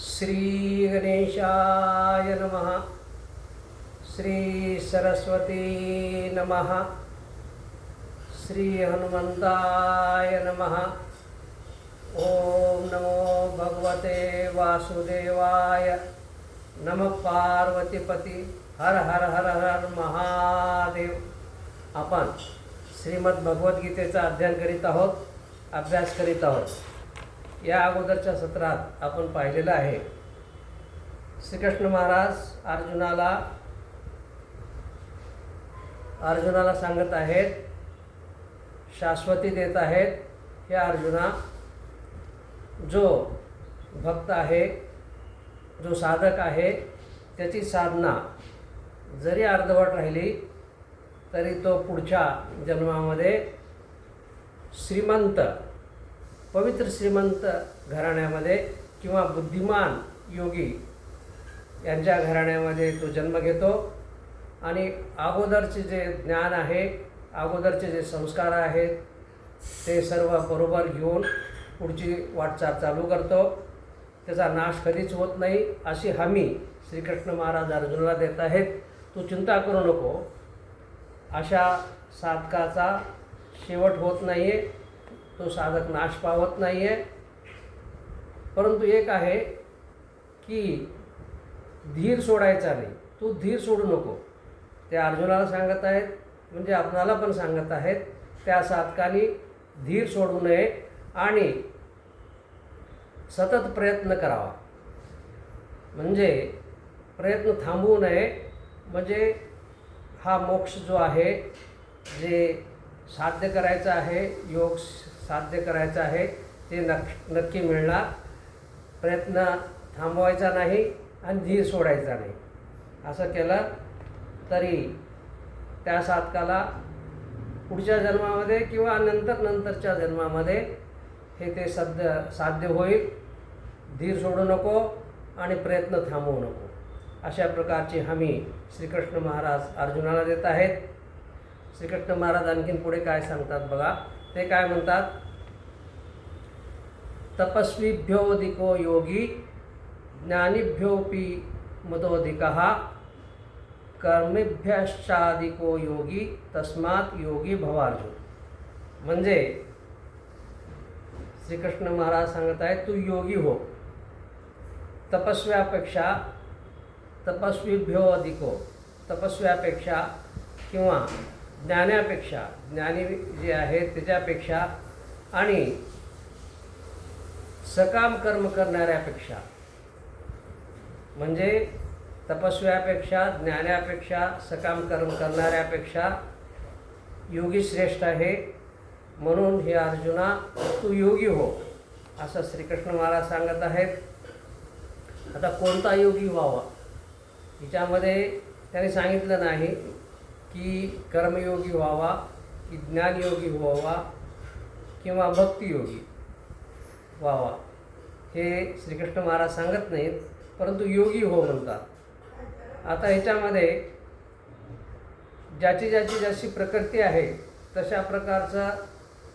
श्री गणेशाय नमः. श्री सरस्वती नमः. श्री हनुमंताय नमः. ओम नमो भगवते वासुदेवाय. नमः पार्वतीपती. हर हर हर हर महादेव. आपण श्रीमद भगवद्गीतेचा अध्ययन करीत आहोत, अभ्यास करीत आहोत. या अगोदरच्या सत्रात आपण पाहिलेलं आहे श्रीकृष्ण महाराज अर्जुनाला सांगत आहेत, शाश्वती देत आहेत. हे अर्जुना, जो भक्त आहे, जो साधक आहे, त्याची साधना जरी अर्धवट राहिली तरी तो पुढच्या जन्मामध्ये श्रीमंत, पवित्र श्रीमंत घराण्यामध्ये किंवा बुद्धिमान योगी यांच्या घराण्यामध्ये तो जन्म घेतो आणि अगोदरचे जे ज्ञान आहे, अगोदरचे जे संस्कार आहेत ते सर्व बरोबर घेऊन पुढची वाटचाल चालू करतो. त्याचा नाश कधीच होत नाही अशी हमी श्रीकृष्ण महाराज अर्जुनाला देत आहेत. तू चिंता करू नको, अशा साधकाचा शेवट होत नाही आहे, तो साधक नाश पावत नाही आहे. परंतु एक आहे की धीर सोडायचा नाही. तू धीर सोडू नको. ते अर्जुनाला सांगत आहेत, म्हणजे आपणाला पण सांगत आहेत, त्या साधकाने धीर सोडू नये आणि सतत प्रयत्न करावा. म्हणजे प्रयत्न थांबवू नये. म्हणजे हा मोक्ष जो आहे, जे साध्य करायचं आहे, योग साध्य करायचं आहे, ते नक्की मिळणार. प्रयत्न थांबवायचा नाही आणि धीर सोडायचा नाही. असं केलं तरी त्या साधकाला पुढच्या जन्मामध्ये किंवा नंतरच्या जन्मामध्ये हे ते साध्य होईल. धीर सोडू नको आणि प्रयत्न थांबवू नको. अशा प्रकारची हमी श्रीकृष्ण महाराज अर्जुनाला देत आहेत. श्रीकृष्ण महाराज आणखीन पुढे काय सांगतात बघा. ते काय म्हणतात, तपस्वीभ्योऽधिको योगी ज्ञानिभ्योऽपि मदोऽधिकः कर्मिभ्यश्चाधिको योगी तस्मात् योगी भव अर्जुन. म्हणजे श्रीकृष्ण महाराज सांगत आहेत, तू योगी हो. तपस्वीभ्यो अधिको, तपस्व्यापेक्षा किंवा ज्ञानापेक्षा, ज्ञानी जे आहेत त्याच्यापेक्षा आणि सकाम कर्म करणाऱ्यापेक्षा, म्हणजे तपस्व्यापेक्षा, ज्ञानापेक्षा, सकाम कर्म करणाऱ्यापेक्षा योगी श्रेष्ठ आहे. म्हणून हे अर्जुना, तू योगी हो, असं श्रीकृष्ण महाराज सांगत आहेत. आता कोणता योगी व्हावा हिच्यामध्ये त्याने सांगितलं नाही की कर्मयोगी व्हावा, की ज्ञानयोगी व्हावा किंवा भक्तियोगी व्हावा. हे श्रीकृष्ण महाराज सांगत नाहीत, परंतु योगी हो म्हणतात. आता ह्याच्यामध्ये ज्याची जशी प्रकृती आहे तशा प्रकारचं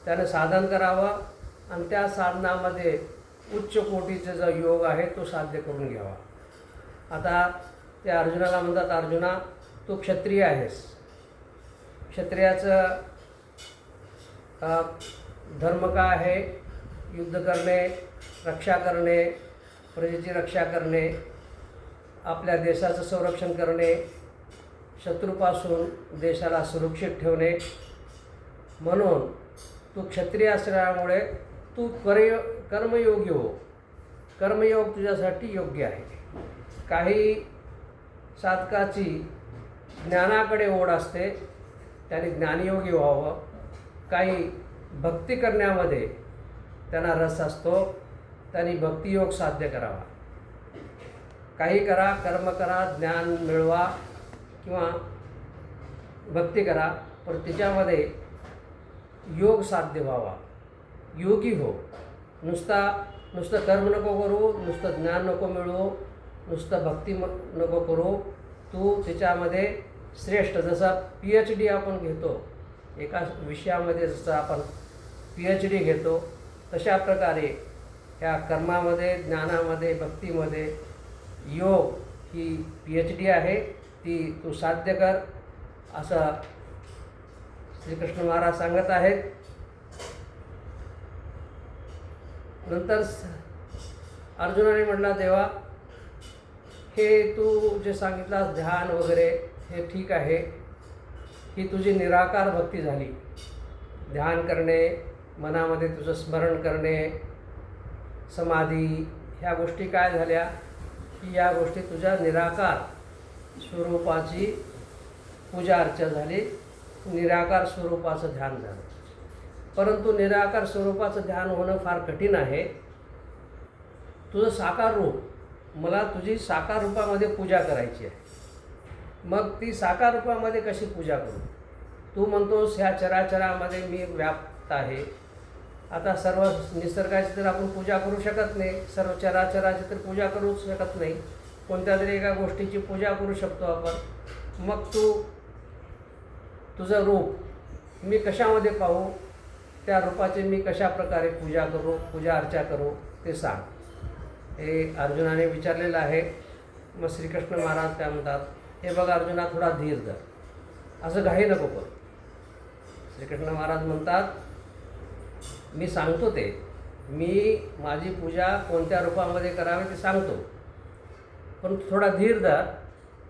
त्याने साधन करावं आणि त्या साधनामध्ये उच्च कोटीचा जो योग आहे तो साध्य करून घ्यावा. आता ते अर्जुनाला म्हणतात, अर्जुना तू क्षत्रिय आहेस. क्षत्रियाचं धर्म काय आहे? युद्ध करणे, रक्षा करणे, प्रजेची रक्षा करणे, आपल्या देशाचं संरक्षण करणे, शत्रूपासून देशाला सुरक्षित ठेवणे. म्हणून तू क्षत्रिय असल्यामुळे तू कर्मयोगी हो. कर्मयोग तुझ्यासाठी योग्य आहे. काही साधकाची ज्ञानाकडे ओढ असते, त्याने ज्ञानयोगी व्हावं. काही भक्ती करण्यामध्ये त्यांना रस असतो, त्यांनी भक्तियोग साध्य करावा. काही करा, कर्म करा, ज्ञान मिळवा किंवा भक्ती करा, पण त्याच्यामध्ये योग साध्य व्हावा. योगी हो. नुसतं कर्म नको करू, नुसतं ज्ञान नको मिळवू, नुसतं भक्ती नको करू. तू त्याच्यामध्ये श्रेष्ठ, जसं PhD आपण घेतो एका विषयामध्ये, जसं आपण PhD घेतो तशा प्रकारे ह्या कर्मामध्ये, ज्ञानामध्ये, भक्तीमध्ये योग ही PhD आहे, ती तू साध्य कर असं श्रीकृष्ण महाराज सांगत आहेत. नंतर अर्जुनाने म्हटला, देवा हे तू जे सांगितलं ध्यान वगैरे हे ठीक आहे, ही तुझी निराकार भक्ती झाली. ध्यान करणे, मनामध्ये तुझं स्मरण करणे, समाधी, ह्या गोष्टी काय झाल्या की या गोष्टी तुझ्या निराकार स्वरूपाची पूजा अर्चा झाली, निराकार स्वरूपाचं ध्यान झालं. परंतु निराकार स्वरूपाचं ध्यान होणं फार कठीण आहे. तुझं साकार रूप, मला तुझी साकार रूपामध्ये पूजा करायची आहे. मग ती साकार रूपामध्ये कशी पूजा करू? तू म्हणतोस ह्या चराचरामध्ये मी व्याप्त आहे. आता सर्व निसर्गाची तर आपण पूजा करू शकत नाही, सर्व चराचराची तर पूजा करू शकत नाही. कोणत्या तरी एका गोष्टीची पूजा करू शकतो आपण. मग तुझं रूप मी कशामध्ये पाहू, त्या रूपाची मी कशा प्रकारे पूजा करू, पूजा अर्चा करू ते सांग, हे अर्जुनाने विचारलेलं आहे. मग श्रीकृष्ण महाराज काय म्हणतात, हे बघ अर्जुना, थोडा धीर धर, असं घाई नको करू. श्रीकृष्ण महाराज म्हणतात, मी सांगतो ते, मी माझी पूजा कोणत्या रूपामध्ये करावी ते सांगतो, पण थोडा धीर धर.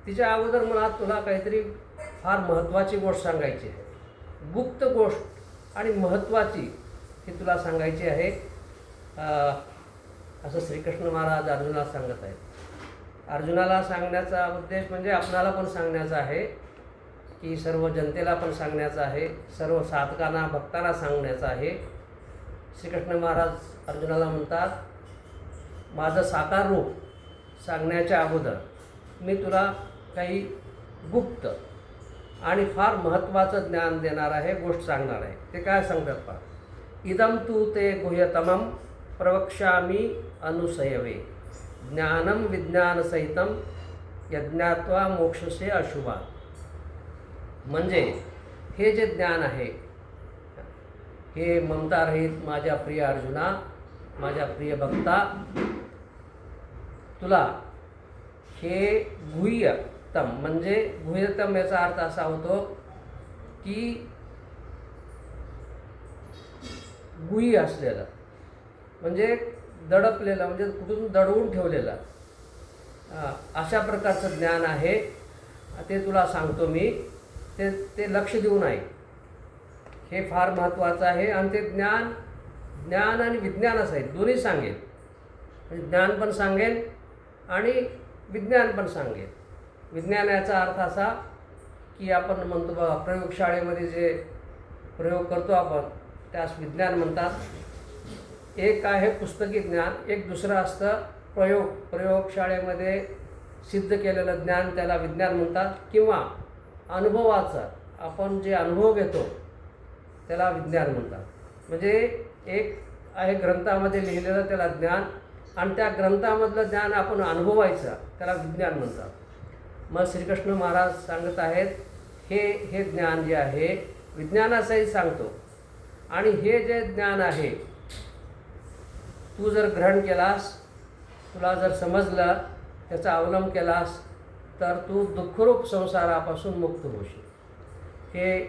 तिच्या अगोदर मला तुला काहीतरी फार महत्त्वाची गोष्ट सांगायची आहे, गुप्त गोष्ट आणि महत्त्वाची, ही तुला सांगायची आहे, असं श्रीकृष्ण महाराज अर्जुनाला सांगत आहेत. अर्जुनाला सांगण्याचा उद्देश म्हणजे आपणाला पण सांगण्याचा आहे, की सर्व जनतेला पण सांगण्याचा आहे, सर्व साधकांना, भक्तांना सांगण्याचा आहे. श्रीकृष्ण महाराज अर्जुनाला म्हणतात, माझं साकार रूप सांगण्याच्या अगोदर मी तुला काही गुप्त आणि फार महत्त्वाचं ज्ञान देणार आहे, गोष्ट सांगणार आहे. ते काय सांगतात पहा, इदम तू ते गुह्यतमं प्रवक्ष्यामि अनुसयवे ज्ञानम विज्ञानसहितं यज्ञात्वा मोक्षसे अशुभात्. म्हणजे हे जे ज्ञान आहे, हे ममतारहित माझ्या प्रिय अर्जुना, माझ्या प्रिय भक्ता, तुला हे गुह्यतम, म्हणजे गुह्यतम याचा अर्थ असा होतो की गुह्य असलेलं, म्हणजे दडपलेलं, म्हणजे कुठून दडवून ठेवलेलं, अशा प्रकारचं ज्ञान आहे. ते तुला सांगतो मी, ते लक्ष देऊन आहे, हे फार महत्त्वाचं आहे. आणि ते ज्ञान आणि विज्ञानच आहे, दोन्ही सांगेल. म्हणजे ज्ञान पण सांगेल आणि विज्ञान पण सांगेल. विज्ञान याचा अर्थ असा की आपण म्हणतो बघा, प्रयोगशाळेमध्ये जे प्रयोग करतो आपण त्यास विज्ञान म्हणतात. एक आहे पुस्तकी ज्ञान, एक दुसरं असतं प्रयोगशाळेमध्ये सिद्ध केलेलं ज्ञान, त्याला विज्ञान म्हणतात. किंवा अनुभवाचं, आपण जे अनुभव घेतो त्याला विज्ञान म्हणतात. म्हणजे एक आहे ग्रंथामध्ये लिहिलेलं, त्याला ज्ञान, आणि त्या ग्रंथामधलं ज्ञान आपण अनुभवायचं, त्याला विज्ञान म्हणतात. मग श्रीकृष्ण महाराज सांगत आहेत, हे ज्ञान जे आहे विज्ञानासहित सांगतो. आणि हे जे ज्ञान आहे, तू जर ग्रहण केलास, तुला जर समजलं, त्याचा अवलंब केलास, तर तू दुःखरूप संसारापासून मुक्त होशील. हे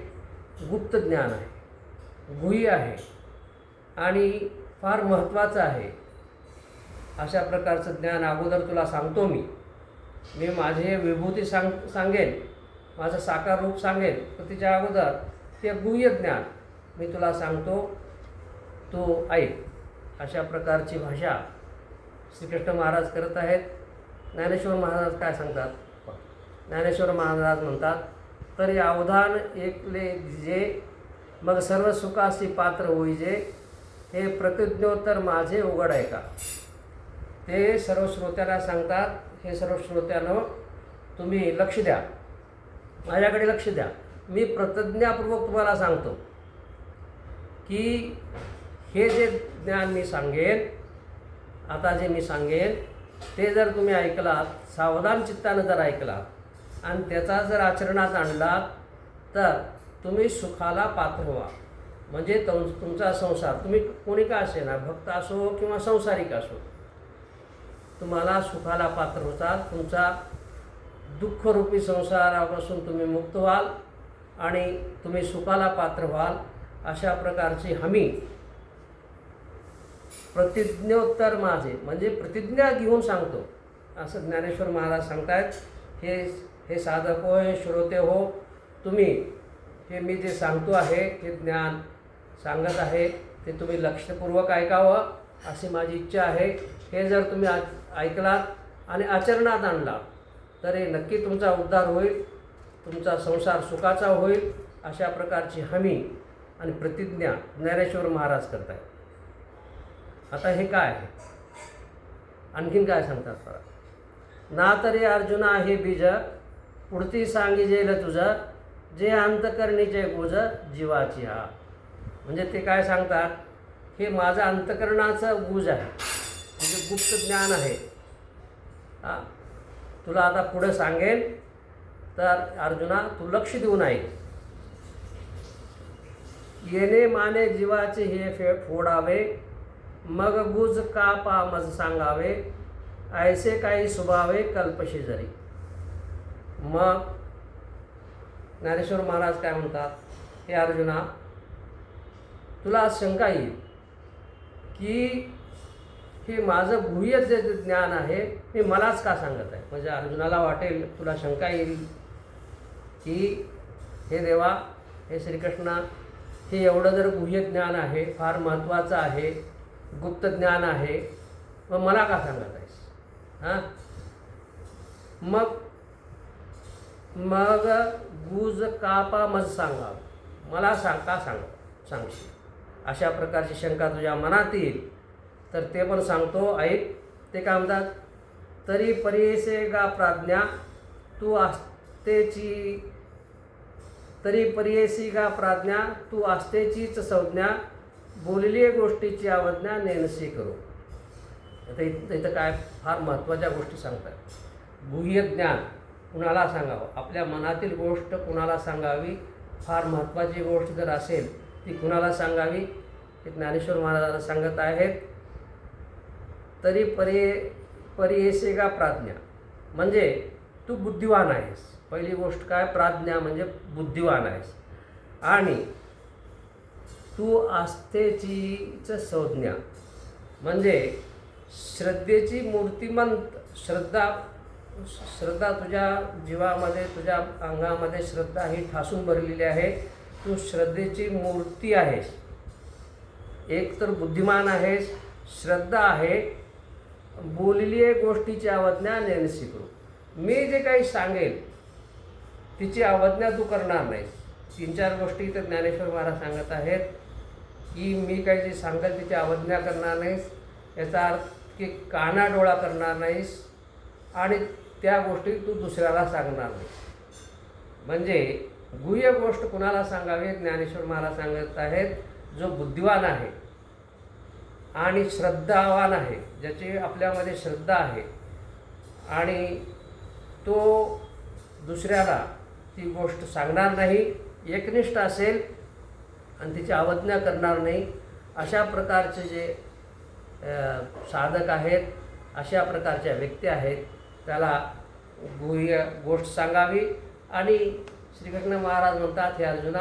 गुप्त ज्ञान आहे, गुह्य आहे आणि फार महत्त्वाचं आहे. अशा प्रकारचं ज्ञान अगोदर तुला सांगतो मी माझे विभूती सांगेन, माझं साकार रूप सांगेन, तर तिच्या अगोदर ते गुह्य ज्ञान मी तुला सांगतो, तो ऐक. अशा प्रकारची भाषा श्रीकृष्ण महाराज करत आहेत. ज्ञानेश्वर महाराज काय सांगतात, ज्ञानेश्वर महाराज म्हणतात, तरी अवधान ऐकले जे, मग सर्व सुखासी पात्र होईजे, हे प्रतिज्ञोत्तर माझे उघड आहे का. ते सर्व श्रोत्यांना सांगतात, हे सर्व श्रोत्यांनो तुम्ही लक्ष द्या, माझ्याकडे लक्ष द्या. मी प्रतिज्ञापूर्वक तुम्हाला सांगतो की हे जे ज्ञान मी सांगेन, आता जे मी सांगेन ते जर तुम्ही ऐकलात, सावधान चित्तानं जर ऐकलात आणि त्याचा जर आचरणात आणलात, तर तुम्ही सुखाला पात्र व्हा. म्हणजे तुमचा संसार, तुम्ही कोणी का असे ना, भक्त असो किंवा संसारिक असो, तुम्हाला सुखाला पात्र होतात. तुमचा दुःखरूपी संसारापासून तुम्ही मुक्त व्हाल आणि तुम्ही सुखाला पात्र व्हाल, अशा प्रकारची हमी प्रतिज्ञोत्तर माझे, म्हणजे प्रतिज्ञा घेऊन सांगतो असं ज्ञानेश्वर महाराज सांगतायत. हे साधक हो, हे श्रोते हो, तुम्ही हे मी जे सांगतो आहे, हे ज्ञान सांगत आहे, ते तुम्ही लक्षपूर्वक ऐकावं अशी माझी इच्छा आहे. हे जर तुम्ही ऐकलात आणि आचरणात आणला तर हे नक्की तुमचा उद्धार होईल, तुमचा संसार सुखाचा होईल, अशा प्रकारची हमी आणि प्रतिज्ञा ज्ञानेश्वर महाराज करत आहेत. आता हे काय आहे, आणखीन काय सांगतात बघा. ना तरी अर्जुना हे बीज पुढती सांगिजेल तुझं, जे अंतकरणीचे गुज जीवाची हा. म्हणजे ते काय सांगतात, हे माझं अंतकरणाचं गुज आहे, म्हणजे गुप्त ज्ञान आहे. तुला आता पुढं सांगेल, तर अर्जुना तू लक्ष देऊन ऐक. येणे माने जीवाचे हे फोडावे, मग गुज का पामज सांगावे, ऐसे काही सुभावे कल्पशी जरी. मग ज्ञानेश्वर महाराज काय म्हणतात, हे अर्जुना तुला शंका येईल की हे माझं गुह्य जे ज्ञान आहे हे मलाच का सांगत आहे. म्हणजे अर्जुनाला वाटेल, तुला शंका येईल की हे देवा, हे श्रीकृष्णा, हे एवढं जर गुह्य ज्ञान आहे, फार महत्त्वाचं आहे, गुप्त ज्ञान आहे, मग मला का सांगत आहेस. मग गुज कापा मज सांगा, मला का सांगशील, अशा प्रकारची शंका तुझ्या मनात येईल. तर ते पण सांगतो, ऐक. ते काय म्हणतात, तरी परियेसे गा प्राज्ञा तू आस्तेची, तरी परियेसी गा प्राज्ञा तू आस्तेचीच संज्ञा, बोलली गोष्टीची अवज्ञा नेनसी करू. आता इथं काय फार महत्त्वाच्या गोष्टी सांगतात. गुह्य ज्ञान कुणाला सांगावं, आपल्या मनातील गोष्ट कुणाला सांगावी, फार महत्त्वाची गोष्ट जर असेल ती कुणाला सांगावी, ते ज्ञानेश्वर महाराजांना सांगत आहेत. तरी परियेसे गा प्राज्ञा, म्हणजे तू बुद्धिवान आहेस. पहिली गोष्ट काय, प्राज्ञा म्हणजे बुद्धिवान आहेस. आणि तू आस्थेचीच संज्ञा, म्हणजे श्रद्धेची मूर्तिमंत, श्रद्धा तुझ्या जीवामध्ये, तुझ्या अंगामध्ये श्रद्धा ही ठासून भरलेली आहे. तू श्रद्धेची मूर्ती आहेस. एक तर बुद्धिमान आहेस, श्रद्धा आहे, बोलली गोष्टीची अवज्ञा नेनसी करू. मी जे काही सांगेल तिची अवज्ञा तू करणार नाहीस. 3-4 गोष्टी तर ज्ञानेश्वर महाराज सांगत आहेत की मी काही जे सांगेल तिची अवज्ञा करणार नाहीस, याचा अर्थ की कानाडोळा करणार नाहीस आणि त्या गोष्टी तू दुसऱ्याला सांगणार नाहीस. म्हणजे गुह्य गोष्ट कुणाला सांगावी, ज्ञानेश्वर महाराज सांगत आहेत, जो बुद्धिवान आहे आणि श्रद्धावान आहे, ज्याची आपल्यामध्ये श्रद्धा आहे आणि तो दुसऱ्याला ती गोष्ट सांगणार नाही, एकनिष्ठ असेल आणि तिची अवज्ञा करणार नाही, अशा प्रकारचे जे साधक आहेत, अशा प्रकारच्या व्यक्ती आहेत, त्याला गुह्य गोष्ट सांगावी. आणि श्रीकृष्ण महाराज म्हणतात, हे अर्जुना,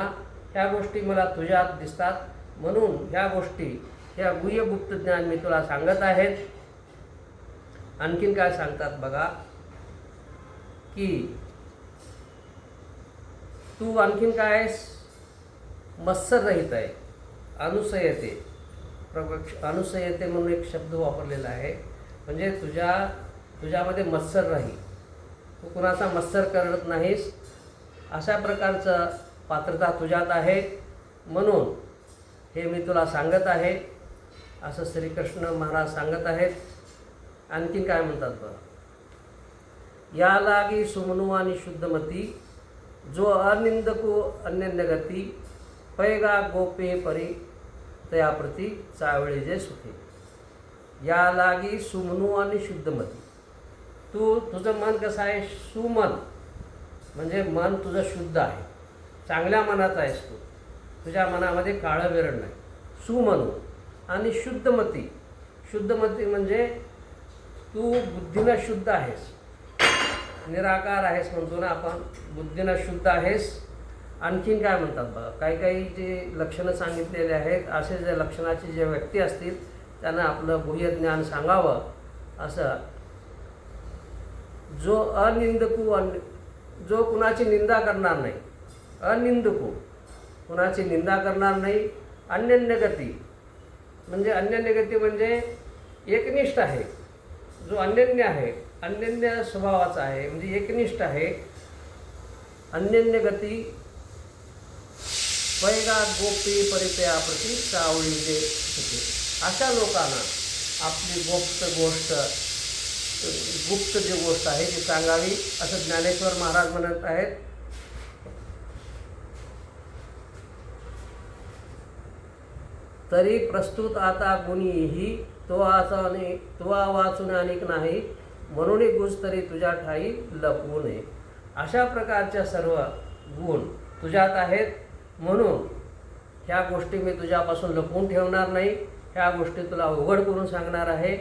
ह्या गोष्टी मला तुझ्यात दिसतात, म्हणून ह्या गोष्टी, ह्या गुह्य गुप्त ज्ञान मी तुला सांगत आहेत. आणखीन काय सांगतात बघा, की तू आणखीन काय मत्सर रहित आहे, अनुसयते, अनुसयते म्हणून एक शब्द वापरलेला आहे. म्हणजे तुझ्यामध्ये मत्सर राही, तू कुणाचा मत्सर करत नाहीस, अशा प्रकारचं पात्रता तुझ्यात आहे, म्हणून हे मी तुला सांगत आहे, असं श्रीकृष्ण महाराज सांगत आहेत. आणखीन काय म्हणतात बघा, या लागी सुमनू आणि शुद्धमती, जो अनिंदको अन्यन्यगती, पैगा गोपे परी तयाप्रती चावळे जे सुखे. या लागी सुमनू आणि शुद्धमती, तुझं मन कसं आहे, सुमन म्हणजे मन तुझं शुद्ध आहे, चांगल्या मनाचा आहेस तू. तुझ्या मनामध्ये काळं बेरड नाही. सुमनो आणि शुद्धमती. शुद्धमती म्हणजे तू बुद्धीनं शुद्ध आहेस, निराकार आहेस म्हणतो ना आपण, बुद्धीनं शुद्ध आहेस. आणखीन काय म्हणतात बघा, काही काही जे लक्षणं सांगितलेले आहेत, असे जे लक्षणाचे जे व्यक्ती असतील त्यांना आपलं गुह्य ज्ञान सांगावं. असं जो अनिंदकू, जो कुणाची निंदा करणार नाही, अनिंदकू, कुणाची निंदा करणार नाही. अन्यन्यगती म्हणजे अन्यन्यगती म्हणजे एकनिष्ठ आहे, जो अनन्य आहे, अनन्य स्वभावाचा आहे म्हणजे एकनिष्ठ आहे. अन्यन्यगती पैगा गोप्ती परिचया प्रति चावळीचे होते. अशा लोकांना आपली गुप्त जी गोष्ट आहे ती सांगावी, असं ज्ञानेश्वर महाराज म्हणत आहेत. तरी प्रस्तुत आता गुणीही तो वाचून अनेक नाही, म्हणून गुज तरी तुझ्या ठाई लपवू नये. अशा प्रकारच्या सर्व गुण तुझ्यात आहेत, म्हणून ह्या गोष्टी मी तुझ्यापासून लपवून ठेवणार नाही. ह्या गोष्टी तुला उघड करून सांगणार आहे.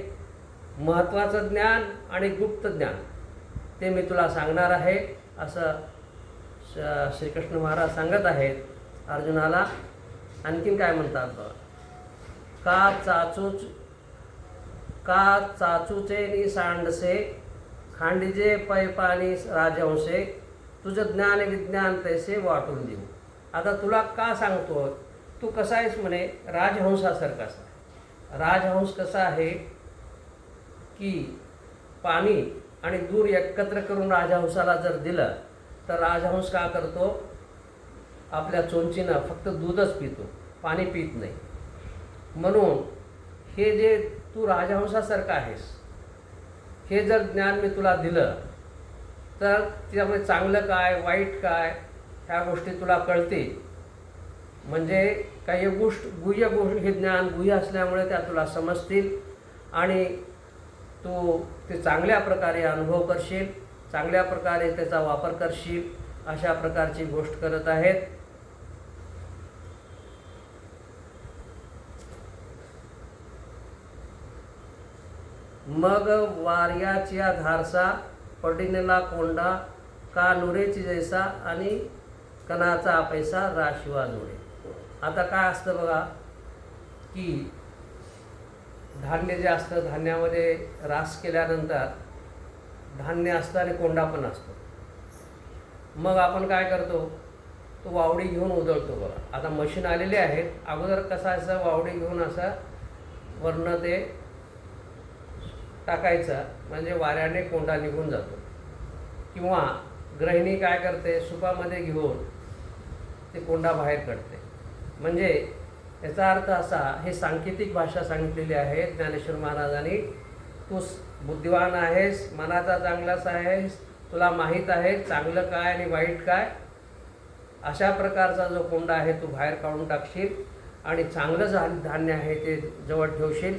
महत्त्वाचं ज्ञान आणि गुप्त ज्ञान ते मी तुला सांगणार आहे, असं श्रीकृष्ण महाराज सांगत आहेत अर्जुनाला. आणखीन काय म्हणतात बघा, का चाचूचे नि सांडसे खांडीजे पैपानी राजहंसे, तुझं ज्ञान विज्ञान तैसे वाटून देऊ. आता तुला का सांगतो, तू कसा आहेस म्हणे, राजहंसासारखाच आहे. राजहंस कसा आहे की पाणी आणि दूध एकत्र करून राजहंसाला जर दिलं तर राजहंस का करतो, आपल्या चोंचीनं फक्त दूधच पितो, पाणी पित नाही. म्हणून हे जे तू राजहंसासारखा आहेस, हे जर ज्ञान मी तुला दिलं तर त्यामुळे चांगलं काय वाईट काय ह्या गोष्टी तुला कळतील. म्हणजे काही गुह्य गोष्ट, हे ज्ञान गुह्य असल्यामुळे त्या तुला समजतील आणि तू ते चांगल्या प्रकारे अनुभव करशील, चांगल्या प्रकारे त्याचा वापर करशील. अशा प्रकारची गोष्ट करत आहेत. मग वार्याच्या धारसा पडिनेला कोंडा का नुरेची जैसा आणि कणाचा पैसा राशिवा जोडे. आता काय असतं बघा की धान्य जे असतं, धान्यामध्ये रास केल्यानंतर धान्य असतं आणि कोंडा पण असतो. मग आपण काय करतो, तो वावडी घेऊन उधळतो बघा. आता मशीन आलेले आहेत, अगोदर कसं असं वावडी घेऊन असं वरनं ते टाकायचं म्हणजे वाऱ्याने कोंडा निघून जातो. किंवा गृहिणी काय करते, सुपामध्ये घेऊन ते कोंडा बाहेर काढते. म्हणजे याचा अर्थ असा, हे सांकेतिक भाषा सांगितलेली आहे ज्ञानेश्वर महाराजांनी. तू बुद्धिवान आहेस, मनाचा चांगलाच आहेस, तुला माहीत आहे चांगलं काय आणि वाईट काय. अशा प्रकारचा जो कोंडा आहे तो बाहेर काढून टाकशील आणि चांगलं धान्य आहे ते जवळ ठेवशील.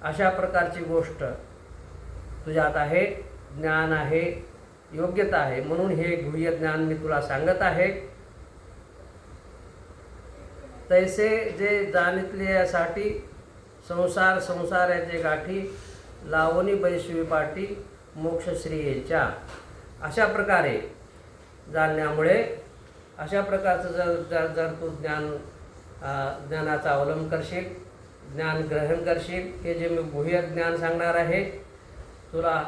अशा प्रकारची गोष्ट तुझ्यात आहे, ज्ञान आहे, योग्यता आहे. म्हणून हे गुह्य ज्ञान मी तुला सांगत आहे. तैसे जे जाणितल्यासाठी संसाराचे गाठी लावणी बैसवी पाठी मोक्षश्रीयेच्या. अशा प्रकारे जाणण्यामुळे, अशा प्रकारचं जर तू ज्ञानाचा अवलंब करशील, ज्ञान ग्रहण करशील, हे जे मी गुह्य ज्ञान सांगणार आहे, तुला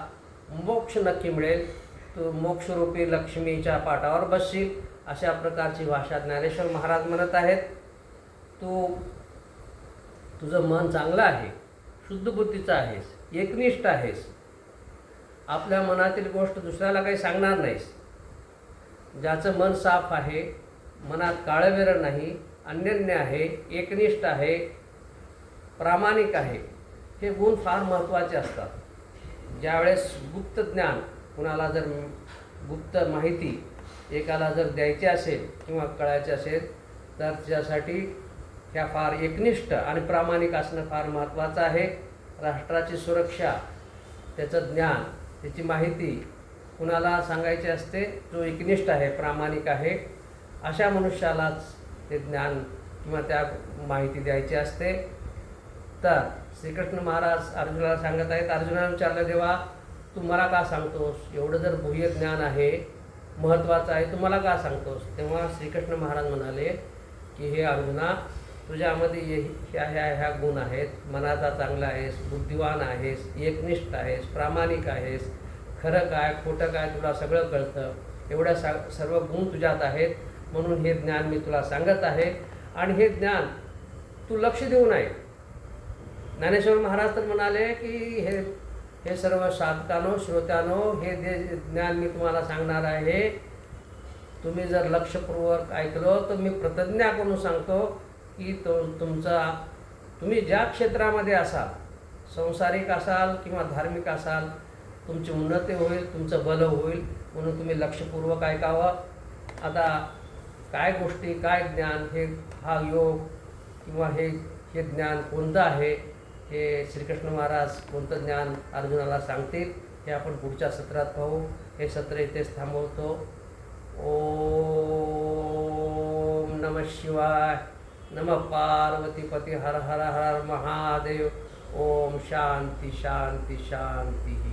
मोक्ष नक्की मिळेल. तू मोक्षरूपी लक्ष्मीच्या पाटावर बसशील. अशा प्रकारची भाषा ज्ञानेश्वर महाराज म्हणत आहेत. तुझं मन चांगलं आहे, शुद्ध बुद्धीचं आहेस, एकनिष्ठ आहेस, आपल्या मनातील गोष्ट दुसऱ्याला काही सांगणार नाहीस. ज्याचं मन साफ आहे, मनात काळवेर नाही, अनन्य आहे, एकनिष्ठ आहे, प्रामाणिक आहे, हे गुण फार महत्त्वाचे असतात. ज्यावेळेस गुप्त ज्ञान, कुणाला जर गुप्त माहिती एकाला जर द्यायची असेल किंवा कळायची असेल तर त्यासाठी ह्या फार एकनिष्ठ आणि प्रामाणिक असणं फार महत्त्वाचं आहे. राष्ट्राची सुरक्षा, त्याचं ज्ञान, त्याची माहिती कुणाला सांगायची असते, जो एकनिष्ठ आहे, प्रामाणिक आहे. अशा मनुष्यालाच ते ज्ञान किंवा त्या माहिती द्यायची असते. तर श्रीकृष्ण महाराज अर्जुनाला सांगत आहेत. अर्जुनाला विचारलं, देवा तू मला का सांगतोस? एवढं जर गुह्य ज्ञान आहे, महत्त्वाचं आहे, तू मला का सांगतोस? तेव्हा श्रीकृष्ण महाराज म्हणाले की हे अर्जुना, तुझ्यामध्ये ह्या गुण आहेत. मनाचा चांगला आहेस, बुद्धिवान आहेस, एकनिष्ठ आहेस, प्रामाणिक आहेस, खरं काय खोटं काय तुला सगळं कळतं. एवढ्या सर्व गुण तुझ्यात आहेत, म्हणून हे ज्ञान मी तुला सांगत आहे. आणि हे ज्ञान तू लक्ष देऊ नये. ज्ञानेश्वर महाराज तर म्हणाले की हे सर्व साधकानो श्रोत्यानो, हे जे ज्ञान मी तुम्हाला सांगणार आहे, तुम्ही जर लक्षपूर्वक ऐकलं तर मी प्रतिज्ञा करून सांगतो की तुम्ही ज्या क्षेत्रामध्ये असाल, संसारिक असाल किंवा धार्मिक असाल, तुमची उन्नती होईल, तुमचं बल होईल. म्हणून तुम्ही लक्षपूर्वक ऐकावं. आता काय गोष्टी, काय ज्ञान, हा योग किंवा हे ज्ञान कोणतं आहे, हे श्रीकृष्ण महाराज कोणतं ज्ञान अर्जुनाला सांगतील, हे आपण पुढच्या सत्रात पाहू. हे सत्र इथेच थांबवतो. ओम नमः शिवाय. नमः पार्वतीपती हर हर हर महादेव. ओम शांती शांती शांती.